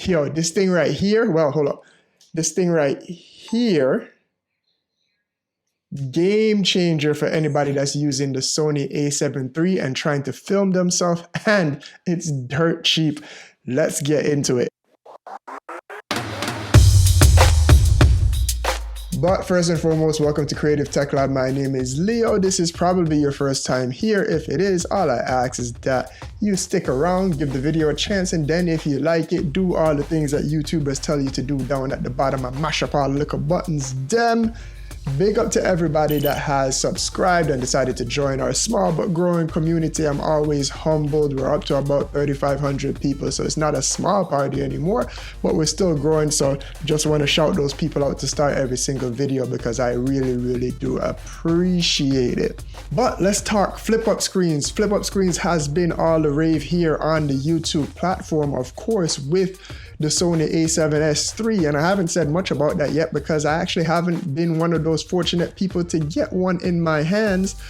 yo, this thing right here, well, hold up. This thing right here, game changer for anybody that's using the Sony a7 III and trying to film themselves, and it's dirt cheap. Let's get into it. But first and foremost, welcome to Creative Tech Lab. My name is Leo. This is probably your first time here. If it is, all I ask is that you stick around, give the video a chance, and then if you like it, do all the things that YouTubers tell you to do down at the bottom and mash up all the little buttons. Them. Big up to everybody that has subscribed and decided to join our small but growing community. I'm always humbled. We're up to about 3,500 people, so it's not a small party anymore, but we're still growing. So just want to shout those people out to start every single video because I really do appreciate it. But let's talk flip up screens. Flip up screens has been all the rave here on the YouTube platform, of course, with the Sony a7S III, and I haven't said much about that yet because I actually haven't been one of those fortunate people to get one in my hands.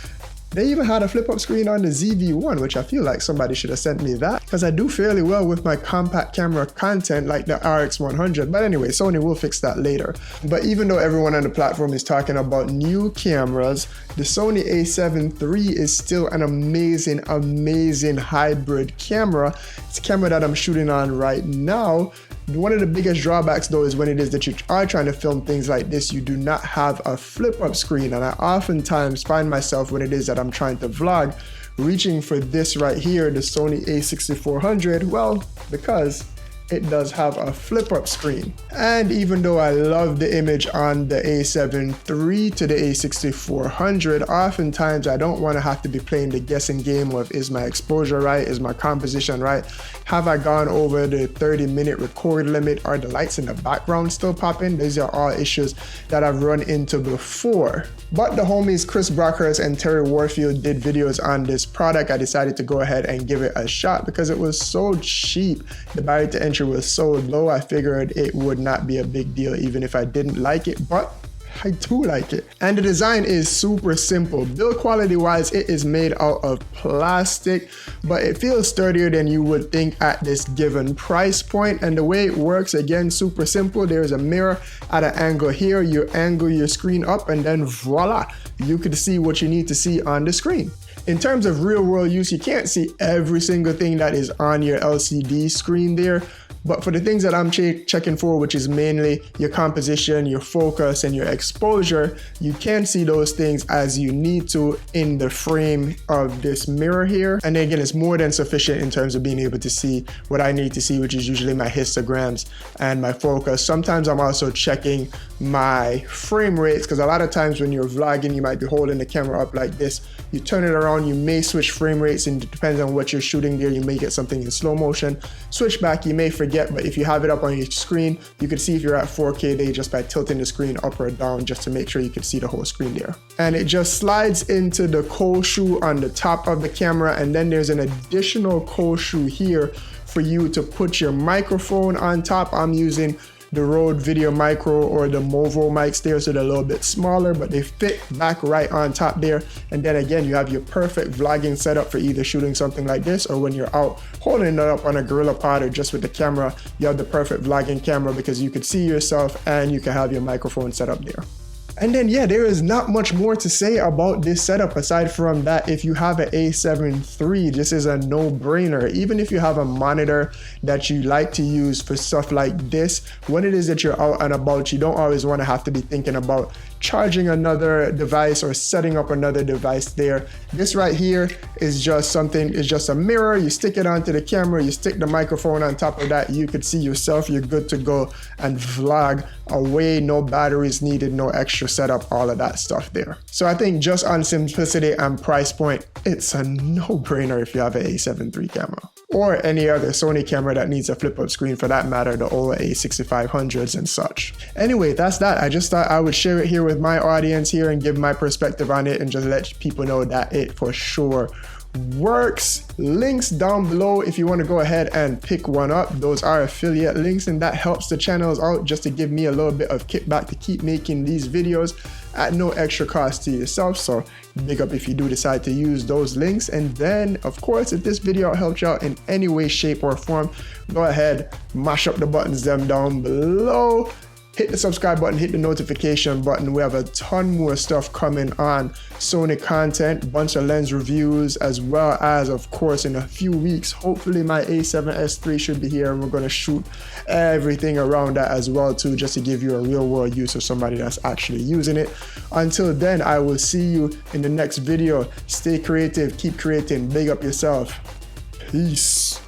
They even had a flip-up screen on the ZV-1, which I feel like somebody should have sent me that because I do fairly well with my compact camera content like the RX100. But anyway, Sony will fix that later. But even though everyone on the platform is talking about new cameras, the Sony a7 III is still an amazing hybrid camera. It's a camera that I'm shooting on right now. One of the biggest drawbacks though is when it is that you are trying to film things like this, you do not have a flip-up screen, and I oftentimes find myself when it is that I'm trying to vlog reaching for this right here, the Sony a6400, well, because it does have a flip-up screen. And even though I love the image on the a7 III to the a6400, oftentimes I don't want to have to be playing the guessing game of is my exposure right, is my composition right, have I gone over the 30-minute record limit, are the lights in the background still popping? These are all issues that I've run into before. But the homies Chris Brockhurst and Terry Warfield did videos on this product. I decided to go ahead and give it a shot because it was so cheap. The barrier to entry was so low, I figured it would not be a big deal even if I didn't like it, but I do like it. And the design is super simple. Build quality wise, it is made out of plastic, but it feels sturdier than you would think at this given price point. And the way it works, again, super simple. There's a mirror at an angle here. You angle your screen up and then voila, you can see what you need to see on the screen. In terms of real world use, you can't see every single thing that is on your LCD screen there. But for the things that I'm checking for, which is mainly your composition, your focus, and your exposure, you can see those things as you need to in the frame of this mirror here. And again, it's more than sufficient in terms of being able to see what I need to see, which is usually my histograms and my focus. Sometimes I'm also checking my frame rates because a lot of times when you're vlogging, you might be holding the camera up like this. You turn it around, you may switch frame rates, and it depends on what you're shooting there. You may get something in slow motion. Switch back, you may forget, but if you have it up on your screen, you can see if you're at 4K there just by tilting the screen up or down just to make sure you can see the whole screen there. And it just slides into the cold shoe on the top of the camera, and then there's an additional cold shoe here for you to put your microphone on top. I'm using the Rode Video Micro or the Movo mics there, so they're a little bit smaller, but they fit back right on top there. And then again, you have your perfect vlogging setup for either shooting something like this or when you're out holding it up on a GorillaPod or just with the camera, you have the perfect vlogging camera because you can see yourself and you can have your microphone set up there. And then yeah, there is not much more to say about this setup aside from that if you have an a7 III, this is a no-brainer. Even if you have a monitor that you like to use for stuff like this, when it is that you're out and about, you don't always want to have to be thinking about charging another device or setting up another device there. This right here is just something, it's just a mirror. You stick it onto the camera, you stick the microphone on top of that, you could see yourself, you're good to go and vlog away. No batteries needed, no extra setup, all of that stuff there. So I think just on simplicity and price point, it's a no-brainer if you have an a7 III camera. Or any other Sony camera that needs a flip-up screen for that matter, the old a6500s and such. Anyway, that's that. I just thought I would share it here with my audience here and give my perspective on it and just let people know that it for sure works. Links down below if you want to go ahead and pick one up. Those are affiliate links, and that helps the channels out just to give me a little bit of kickback to keep making these videos at no extra cost to yourself. So big up if you do decide to use those links. And then of course, if this video helped you out in any way, shape or form, go ahead, mash up the buttons them down below. Hit the subscribe button, hit the notification button. We have a ton more stuff coming on Sony content, bunch of lens reviews, as well as, of course, in a few weeks, hopefully my a7S III should be here, and we're going to shoot everything around that as well too, just to give you a real world use of somebody that's actually using it. Until then, I will see you in the next video. Stay creative, keep creating, big up yourself. Peace.